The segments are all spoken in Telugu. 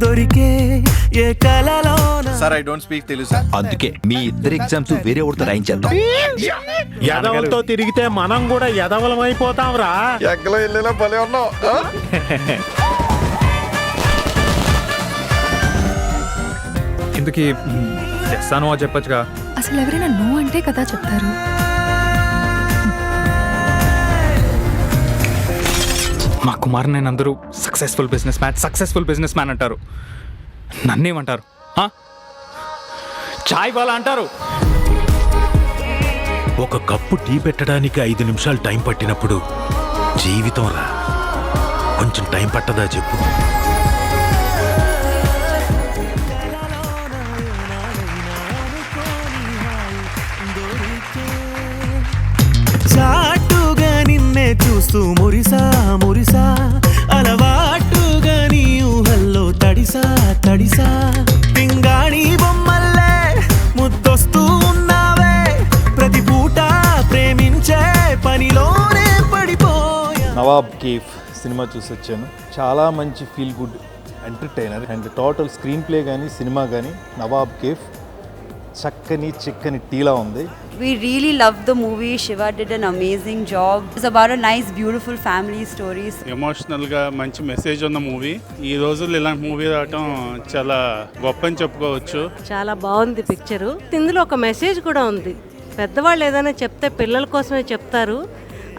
దొరికే ఏ కలలోన. Sir I don't speak Telugu sir. అందుకే మీ ఇద్దరు ఎగ్జామ్స్ వేరే ఒకటితో రాయించేద్దాం. ఎదవలతో తిరిగితే మనం కూడా ఎదవలం అయిపోతాం రా. ఎక్కలో వెళ్ళేలా భలే ఉన్నావు. ఇందుకీ చేస్తాను అని చెప్పచ్చుగా. అసలు ఎవరైనా నో అంటే కదా చెప్తారు. మా కుమార్ నేను అందరూ సక్సెస్ఫుల్ బిజినెస్ మ్యాన్ అంటారు. నన్నేమంటారు? చాయ్ వాలా అంటారు. ఒక కప్పు టీ పెట్టడానికి 5 నిమిషాలు టైం పట్టినప్పుడు జీవితం రా కొంచెం టైం పట్టదా చెప్పు. చాటుగా నిన్నే చూస్తూ మురిసా అలవాటుగా నీ ఊహల్లో తడిసా పింగాణి బొమ్మల్లే ముద్దొస్తూ ఉన్నావే. ప్రతి పూట ప్రేమించే పనిలోనే పడిపోయా. నవాబ్ కేఫ్ సినిమా చూసి వచ్చాను. చాలా మంచి feel good entertainer and total screen play కానీ సినిమా కానీ నవాబ్ కేఫ్ చక్కని చిక్కని టీలా ఉంది. We really loved the movie. Shiva did an amazing job. It's about a nice, beautiful family stories. ఎమోషనల్గా మంచి మెసేజ్ ఉన్న మూవీ. ఈ రోజుల్లో ఇలాంటి మూవీ రావటం చాలా గొప్ప అని చెప్పుకోవచ్చు. చాలా బాగుంది పిక్చరు. ఇందులో ఒక మెసేజ్ కూడా ఉంది. పెద్దవాళ్ళు ఏదైనా చెప్తే పిల్లల కోసమే చెప్తారు,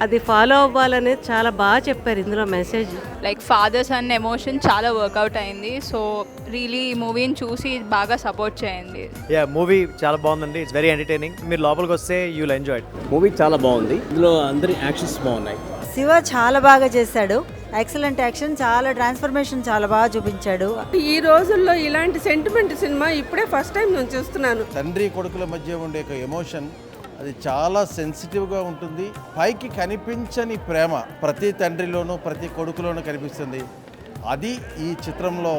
అది ఫాలో అవ్వాలనేది చాలా బాగా చెప్పారు ఇందులో message. Like father son emotion చాలా వర్కౌట్ అయింది. సో రియలీ ఈ మూవీని చూసి బాగా సపోర్ట్ చేయండి. మూవీ చాలా బాగుందండి. It's very entertaining. మీరు లోపలికి వస్తే you will enjoy it. Movie చాలా బాగుంది. ఇందులో అందరి యాక్షన్స్ బాగున్నాయి. శివ చాలా బాగా చేశాడు. ఎక్సలెంట్ యాక్షన్, చాలా ట్రాన్స్ఫర్మేషన్ చాలా బాగా చూపించాడు. ఈ రోజుల్లో ఇలాంటి సెంటిమెంట్ సినిమా ఇప్పుడే ఫస్ట్ టైం నేను చూస్తున్నాను. తండ్రి కొడుకుల మధ్య ఉండే ఒక ఎమోషన్ అది చాలా సెన్సిటివ్గా ఉంటుంది. పైకి కనిపించని ప్రేమ ప్రతి తండ్రిలోనూ ప్రతి కొడుకులోనూ కనిపిస్తుంది. అది ఈ చిత్రంలో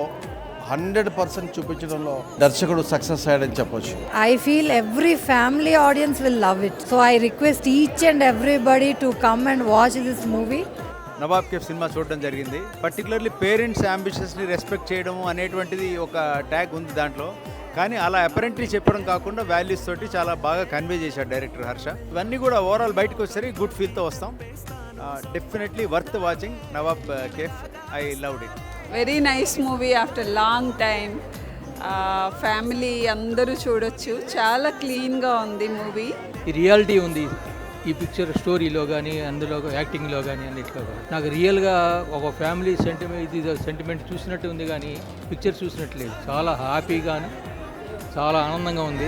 100% చూపించడంలో దర్శకుడు సక్సెస్ అయ్యాడని చెప్పొచ్చు. I feel every family audience will love it. So I request each and everybody to come and watch this movie. Nawab cafe cinema చూడడం జరిగింది. పర్టికులర్లీ పేరెంట్స్ అంబిషన్స్ని రెస్పెక్ట్ చేయడం అనేటువంటిది ఒక ట్యాగ్ ఉంది దాంట్లో. కానీ అలా అపరెంట్లీ చెప్పడం కాకుండా వాల్యూస్ తోటి చాలా బాగా కన్వే చేశాడు డైరెక్టర్ హర్ష. ఇవన్నీ కూడా ఓవరాల్ బయటకు వచ్చేసరికి గుడ్ ఫీల్తో వస్తాం. Definitely worth watching Nawab cafe. I loved it. Very nice movie after long time. Family అందరూ చూడొచ్చు. చాలా క్లీన్గా ఉంది మూవీ. ఈ రియాలిటీ ఉంది ఈ పిక్చర్ స్టోరీలో కానీ అందులో యాక్టింగ్లో కానీ అన్నిట్లో కానీ. నాకు రియల్గా ఒక ఫ్యామిలీ సెంటిమెంట్ చూసినట్టు ఉంది కానీ పిక్చర్ చూసినట్టు లేదు. చాలా హ్యాపీగాను చాలా ఆనందంగా ఉంది.